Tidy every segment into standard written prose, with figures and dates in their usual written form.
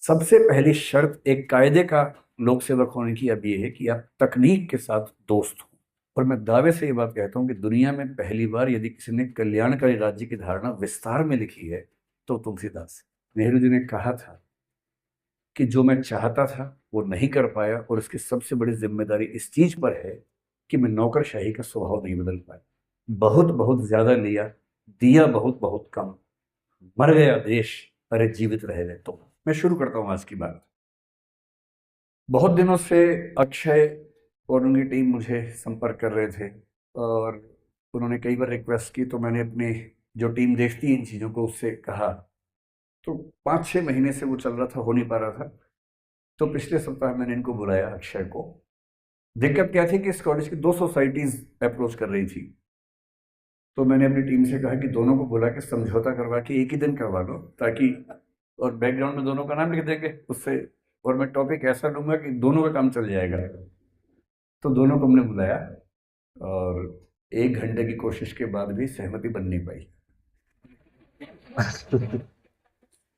सबसे पहली शर्त एक कायदे का लोक सेवक होने की अब ये है कि आप तकनीक के साथ दोस्त हो। और मैं दावे से ये बात कहता हूँ कि दुनिया में पहली बार यदि किसी ने कल्याणकारी राज्य की धारणा विस्तार में लिखी है तो तुलसीदास है। नेहरू जी ने कहा था कि जो मैं चाहता था वो नहीं कर पाया, और इसकी सबसे बड़ी जिम्मेदारी इस चीज पर है कि मैं नौकरशाही का स्वभाव नहीं बदल पाया। बहुत बहुत ज्यादा लिया, दिया बहुत बहुत कम, मर गया देश, अरे जीवित रह गए। तो मैं शुरू करता हूं आज की बात। बहुत दिनों से अक्षय और उनकी टीम मुझे संपर्क कर रहे थे, और उन्होंने कई बार रिक्वेस्ट की, तो मैंने अपने जो टीम देखती है इन चीज़ों को उससे कहा। तो 5-6 महीने से वो चल रहा था, हो नहीं पा रहा था। तो पिछले सप्ताह मैंने इनको बुलाया, अक्षय को। दिक्कत क्या थी कि इस कॉलेज की 2 सोसाइटीज अप्रोच कर रही थी। तो मैंने अपनी टीम से कहा कि दोनों को बुला के समझौता करवा के एक ही दिन करवा लो, ताकि, और बैकग्राउंड में दोनों का नाम लिख देंगे उससे, और मैं टॉपिक ऐसा लूंगा कि दोनों का काम चल जाएगा। तो दोनों को हमने बुलाया, और 1 घंटे की कोशिश के बाद भी सहमति बन नहीं पाई।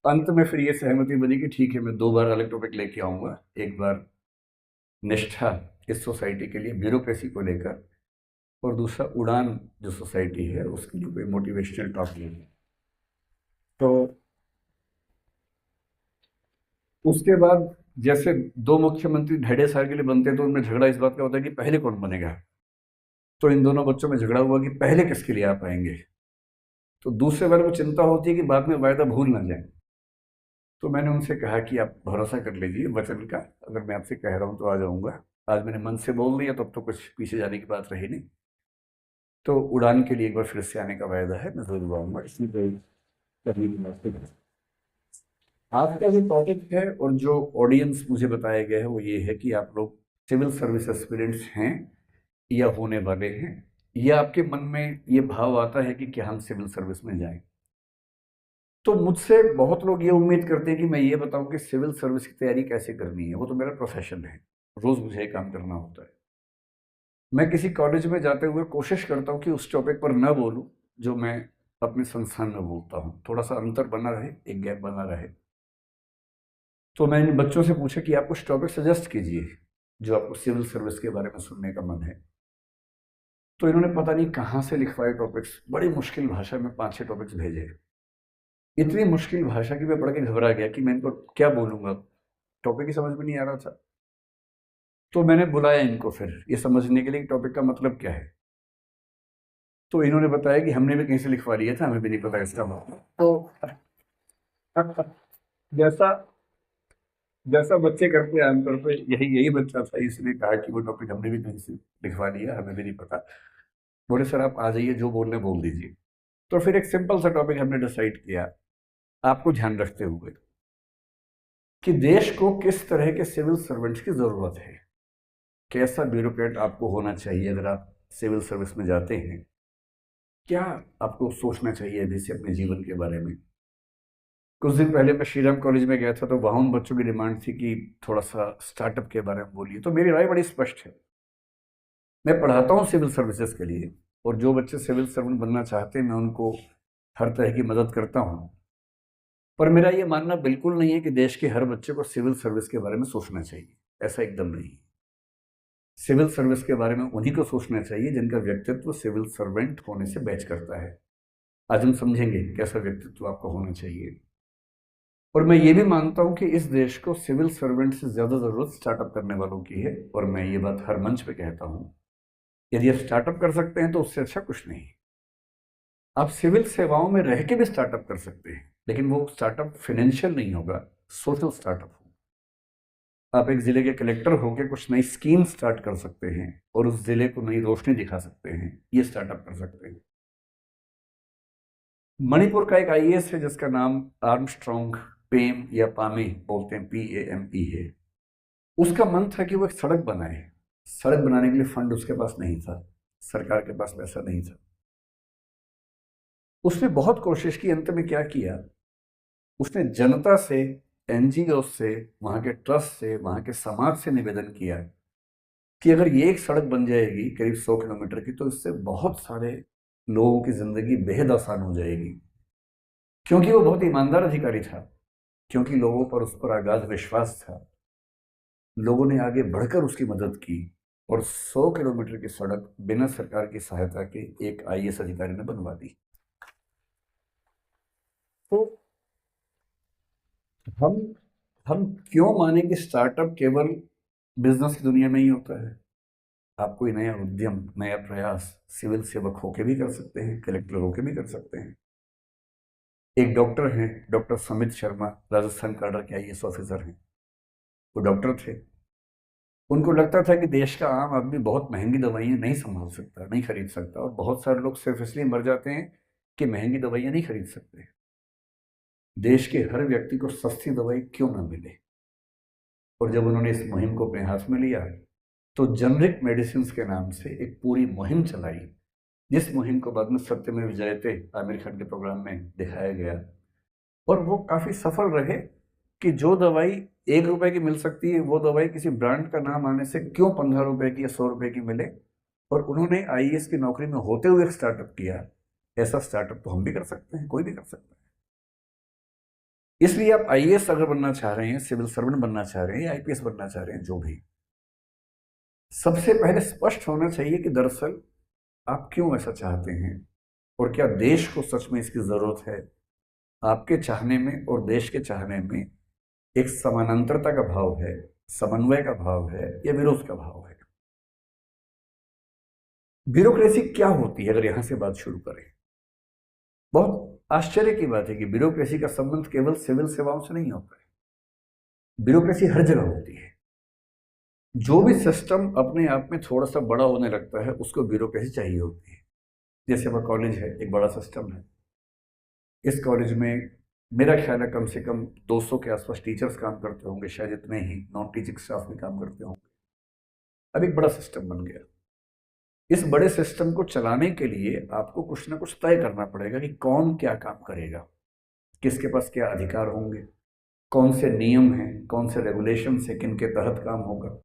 अंत में फिर ये सहमति बनी कि ठीक है, मैं 2 बार अलग टॉपिक लेके आऊंगा। एक बार निष्ठा इस सोसाइटी के लिए ब्यूरोक्रेसी को लेकर, और दूसरा उड़ान जो सोसाइटी है उसके लिए कोई मोटिवेशनल टॉक लेंगे। तो उसके बाद जैसे दो मुख्यमंत्री ढेढ़े साल के लिए बनते हैं तो उनमें झगड़ा इस बात का होता है कि पहले कौन बनेगा। तो इन दोनों बच्चों में झगड़ा हुआ कि पहले किसके लिए आप आएंगे। तो दूसरे वाले को चिंता होती है कि बाद में वायदा भूल ना जाए। तो मैंने उनसे कहा कि आप भरोसा कर लीजिए वचन का, अगर मैं आपसे कह रहा हूँ तो आ जाऊंगा। आज मैंने मन से बोल दिया, तब तो कुछ पीछे जाने की बात रही नहीं। तो उड़ान के लिए एक बार फिर से आने का वायदा है, मैं जरूर आऊंगा। इसमें कोई करने की बात नहीं। आज का जो टॉपिक है और जो ऑडियंस मुझे बताया गया है वो ये है कि आप लोग सिविल सर्विस एस्पिरेंट्स हैं या होने वाले हैं, या आपके मन में ये भाव आता है कि क्या हम सिविल सर्विस में जाएं। तो मुझसे बहुत लोग ये उम्मीद करते हैं कि मैं ये बताऊं कि सिविल सर्विस की तैयारी कैसे करनी है। वो तो मेरा प्रोफेशन है, रोज मुझे ये काम करना होता है। मैं किसी कॉलेज में जाते हुए कोशिश करता हूँ कि उस टॉपिक पर न बोलूं जो मैं अपने संस्थान में बोलता हूँ। थोड़ा सा अंतर बना रहे, एक गैप बना रहे। तो मैं इन बच्चों से पूछा कि आप कुछ टॉपिक सजेस्ट कीजिए जो आपको सिविल सर्विस के बारे में सुनने का मन है। तो इन्होंने पता नहीं कहाँ से लिखवाए टॉपिक्स, बड़ी मुश्किल भाषा में 5-6 टॉपिक्स भेजे। इतनी मुश्किल भाषा की मैं पढ़ के घबरा गया कि मैं इनको क्या बोलूंगा, टॉपिक ही समझ में नहीं आ रहा था। तो मैंने बुलाया इनको फिर ये समझने के लिए कि टॉपिक का मतलब क्या है। तो इन्होंने बताया कि हमने भी कहीं से लिखवा लिया था, हमें भी नहीं पता इसका मतलब। तो जैसा जैसा बच्चे करते हैं आमतौर पर, यही यही बच्चा था। इसने कहा कि वो टॉपिक हमने भी कहीं से लिखवा लिया, हमें भी नहीं पता। बोले सर आप आ जाइए, जो बोलने बोल दीजिए। तो फिर एक सिंपल सा टॉपिक हमने डिसाइड किया, आपको ध्यान रखते हुए, कि देश को किस तरह के सिविल सर्वेंट्स की जरूरत है। कैसा ब्यूरोक्रेट आपको होना चाहिए अगर आप सिविल सर्विस में जाते हैं। क्या आपको सोचना चाहिए अभी से अपने जीवन के बारे में। कुछ दिन पहले मैं श्रीराम कॉलेज में गया था, तो वहाँ उन बच्चों की डिमांड थी कि थोड़ा सा स्टार्टअप के बारे में बोलिए। तो मेरी राय बड़ी स्पष्ट है, मैं पढ़ाता हूँ सिविल सर्विसेज के लिए, और जो बच्चे सिविल सर्वेंट बनना चाहते हैं मैं उनको हर तरह की मदद करता हूँ। पर मेरा ये मानना बिल्कुल नहीं है कि देश के हर बच्चे को सिविल सर्विस के बारे में सोचना चाहिए। ऐसा एकदम नहीं। सिविल सर्विस के बारे में उन्हीं को सोचना चाहिए जिनका व्यक्तित्व सिविल सर्वेंट होने से बैच करता है। आज हम समझेंगे कैसा व्यक्तित्व आपका होना चाहिए। और मैं ये भी मानता हूं कि इस देश को सिविल सर्वेंट से ज्यादा जरूरत स्टार्टअप करने वालों की है, और मैं ये बात हर मंच पे कहता हूं। यदि आप स्टार्टअप कर सकते हैं तो उससे अच्छा कुछ नहीं। आप सिविल सेवाओं में रह के भी स्टार्टअप कर सकते हैं, लेकिन वो स्टार्टअप फाइनेंशियल नहीं होगा, सोशल स्टार्टअप होगा। आप एक जिले के कलेक्टर होकर कुछ नई स्कीम स्टार्ट कर सकते हैं और उस जिले को नई रोशनी दिखा सकते हैं, ये स्टार्टअप कर सकते हैं। मणिपुर का एक आईएएस है जिसका नाम आर्मस्ट्रॉन्ग पेम या पामे बोलते हैं, PAME है। उसका मन था कि वो एक सड़क बनाए। सड़क बनाने के लिए फंड उसके पास नहीं था, सरकार के पास पैसा नहीं था। उसने बहुत कोशिश की, अंत में क्या किया, उसने जनता से, NGO से, वहां के ट्रस्ट से, वहां के समाज से निवेदन किया कि अगर ये एक सड़क बन जाएगी करीब 100 किलोमीटर की, तो इससे बहुत सारे लोगों की जिंदगी बेहद आसान हो जाएगी। क्योंकि वो बहुत ईमानदार अधिकारी था, क्योंकि लोगों पर उस पर अगाध विश्वास था। लोगों ने आगे बढ़कर उसकी मदद की और 100 किलोमीटर की सड़क बिना सरकार की सहायता के एक आईएएस अधिकारी ने बनवा दी। तो हम हम क्यों माने कि स्टार्टअप केवल बिजनेस की दुनिया में ही होता है? आप कोई नया उद्यम, नया प्रयास सिविल सेवक होके भी कर सकते हैं, कलेक्टर होके भी कर सकते हैं। एक डॉक्टर हैं, डॉक्टर समित शर्मा, राजस्थान काडर के आईएएस ऑफिसर हैं। वो डॉक्टर थे। उनको लगता था कि देश का आम आदमी बहुत महंगी दवाइयाँ नहीं संभाल सकता, नहीं खरीद सकता, और बहुत सारे लोग सिर्फ इसलिए मर जाते हैं कि महंगी दवाइयाँ नहीं खरीद सकते। देश के हर व्यक्ति को सस्ती दवाई क्यों ना मिले? और जब उन्होंने इस मुहिम को अपने हाथ में लिया तो जेनरिक मेडिसिन के नाम से एक पूरी मुहिम चलाई, जिस मुहिम को बाद में सत्यमेव जयते आमिर खान के प्रोग्राम में दिखाया गया। और वो काफ़ी सफल रहे कि जो दवाई 1 रुपए की मिल सकती है, वो दवाई किसी ब्रांड का नाम आने से क्यों 15 रुपए की या 100 रुपए की मिले। और उन्होंने आईएएस की नौकरी में होते हुए एक स्टार्टअप किया। ऐसा स्टार्टअप तो हम भी कर सकते हैं, कोई भी कर सकता है। इसलिए आप आईएएस अगर बनना चाह रहे हैं, सिविल सर्वेंट बनना चाह रहे हैं या आईपीएस बनना चाह रहे हैं, जो भी, सबसे पहले स्पष्ट होना चाहिए कि दरअसल आप क्यों ऐसा चाहते हैं और क्या देश को सच में इसकी जरूरत है। आपके चाहने में और देश के चाहने में एक समानांतरता का भाव है, समन्वय का भाव है या विरोध का भाव है? ब्यूरोक्रेसी क्या होती है, अगर यहां से बात शुरू करें? बहुत आश्चर्य की बात है कि ब्यूरोक्रेसी का संबंध केवल सिविल सेवाओं से नहीं होता है। ब्यूरोक्रेसी हर जगह होती है। जो भी सिस्टम अपने आप में थोड़ा सा बड़ा होने लगता है उसको ब्यूरोक्रेसी चाहिए होती है। जैसे हमारा कॉलेज है, एक बड़ा सिस्टम है। इस कॉलेज में मेरा ख्याल है कम से कम 200 के आसपास टीचर्स काम करते होंगे, शायद इतने ही नॉन टीचिंग स्टाफ भी काम करते होंगे। अब एक बड़ा सिस्टम बन गया। इस बड़े सिस्टम को चलाने के लिए आपको कुछ ना कुछ तय करना पड़ेगा कि कौन क्या काम करेगा, किसके पास क्या अधिकार होंगे, कौन से नियम हैं, कौन से रेगुलेशन है, किन के तहत काम होगा।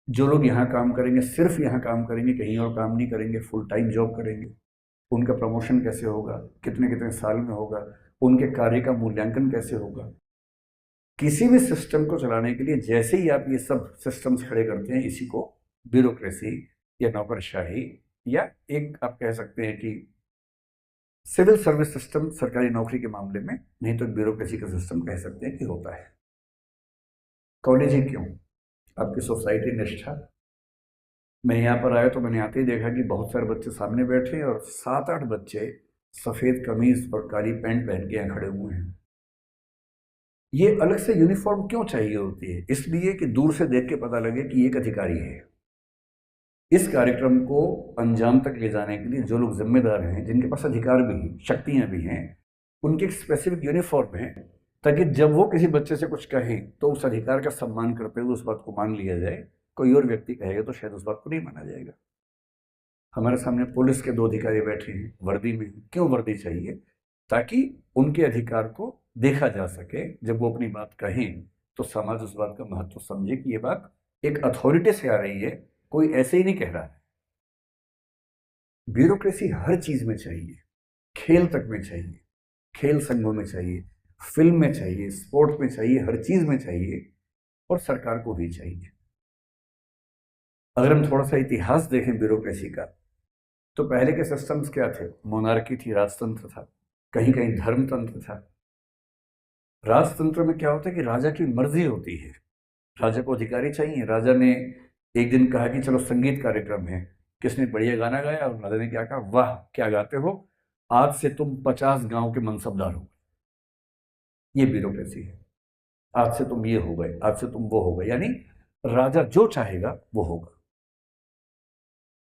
जो लोग यहाँ काम करेंगे सिर्फ यहाँ काम करेंगे, कहीं और काम नहीं करेंगे, फुल टाइम जॉब करेंगे। उनका प्रमोशन कैसे होगा, कितने कितने साल में होगा, उनके कार्य का मूल्यांकन कैसे होगा। किसी भी सिस्टम को चलाने के लिए जैसे ही आप ये सब सिस्टम्स खड़े करते हैं, इसी को ब्यूरोक्रेसी या नौकरशाही, या एक आप कह सकते हैं कि सिविल सर्विस सिस्टम सरकारी नौकरी के मामले में, नहीं तो ब्यूरोक्रेसी का सिस्टम कह सकते हैं कि होता है। कॉलेज ही क्यों, आपकी सोसाइटी निष्ठा। मैं यहाँ पर आया तो मैंने आते ही देखा कि बहुत सारे बच्चे सामने बैठे हैं और 7-8 बच्चे सफ़ेद कमीज और काली पैंट पहन के यहाँ खड़े हुए हैं। ये अलग से यूनिफॉर्म क्यों चाहिए होती है? इसलिए कि दूर से देख के पता लगे कि एक अधिकारी है। इस कार्यक्रम को अंजाम तक ले जाने के लिए जो लोग जिम्मेदार हैं, जिनके पास अधिकार भी हैं, शक्तियाँ भी हैं, उनकी एक स्पेसिफिक यूनिफॉर्म है, ताकि जब वो किसी बच्चे से कुछ कहें तो उस अधिकार का सम्मान करते हुए उस बात को मान लिया जाए। कोई और व्यक्ति कहेगा तो शायद उस बात को नहीं माना जाएगा। हमारे सामने पुलिस के 2 अधिकारी बैठे हैं वर्दी में। क्यों वर्दी चाहिए? ताकि उनके अधिकार को देखा जा सके। जब वो अपनी बात कहें तो समाज उस बात का महत्व समझे कि ये बात एक अथॉरिटी से आ रही है, कोई ऐसे ही नहीं कह रहा है। ब्यूरोक्रेसी हर चीज में चाहिए, खेल तक में चाहिए, खेल संघों में चाहिए, फिल्म में चाहिए, स्पोर्ट्स में चाहिए, हर चीज में चाहिए, और सरकार को भी चाहिए। अगर हम थोड़ा सा इतिहास देखें ब्यूरोक्रेसी का, तो पहले के सिस्टम्स क्या थे? मोनार्की थी, राजतंत्र था, कहीं कहीं धर्मतंत्र था। राजतंत्र में क्या होता है कि राजा की मर्जी होती है, राजा को अधिकारी चाहिए। राजा ने एक दिन कहा कि चलो संगीत कार्यक्रम है, किसने बढ़िया गाना गाया और राजा ने क्या कहा, वाह क्या गाते हो, आज से तुम 50 गांव के मनसबदार हो। ये ब्यूरोक्रेसी है। आज से तुम ये हो गए, आज से तुम वो हो गए, यानी राजा जो चाहेगा वो होगा।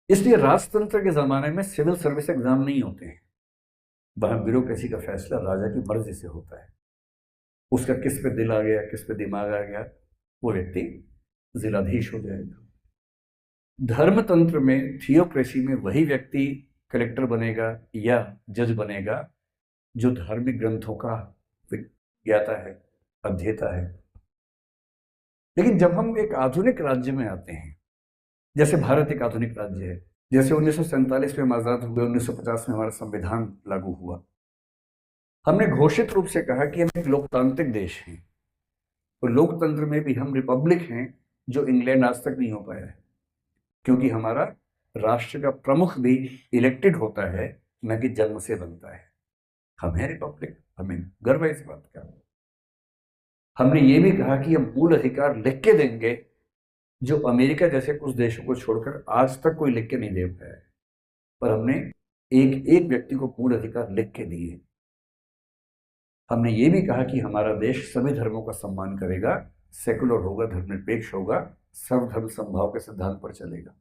इसलिए राजतंत्र के जमाने में सिविल सर्विस एग्जाम नहीं होते हैं। वहां ब्यूरोक्रेसी का फैसला राजा की मर्जी से होता है। उसका किस पे दिल आ गया, किस पे दिमाग आ गया, वो व्यक्ति जिलाधीश हो जाएगा। धर्मतंत्र में, थियोक्रेसी में, वही व्यक्ति कलेक्टर बनेगा या जज बनेगा जो धार्मिक ग्रंथों का ज्ञाता है, अध्येता है। लेकिन जब हम एक आधुनिक राज्य में आते हैं, जैसे भारत एक आधुनिक राज्य है, जैसे 1947 में हम आजाद हुए, 1950 में हमारा संविधान लागू हुआ, हमने घोषित रूप से कहा कि हम एक लोकतांत्रिक देश हैं। तो लोकतंत्र में भी हम रिपब्लिक हैं, जो इंग्लैंड आज तक नहीं हो पाया है, क्योंकि हमारा राष्ट्र का प्रमुख भी इलेक्टेड होता है, न कि जन्म से बनता है। हम हैं रिपब्लिक, हमें गर्व है इस बात का। हमने ये भी कहा कि हम मूल अधिकार लिख के देंगे, जो अमेरिका जैसे कुछ देशों को छोड़कर आज तक कोई लिख के नहीं दे पाया है, पर हमने एक एक व्यक्ति को मूल अधिकार लिख के दिए। हमने ये भी कहा कि हमारा देश सभी धर्मों का सम्मान करेगा, सेकुलर होगा, धर्मनिरपेक्ष होगा, सर्वधर्म समभाव के सिद्धांत पर चलेगा।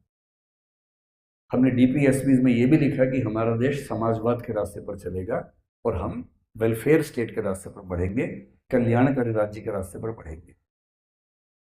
हमने डीपीएसपी में ये भी लिखा कि हमारा देश समाजवाद के रास्ते पर चलेगा और हम वेलफेयर स्टेट के रास्ते पर बढ़ेंगे, कल्याणकारी राज्य के रास्ते पर बढ़ेंगे।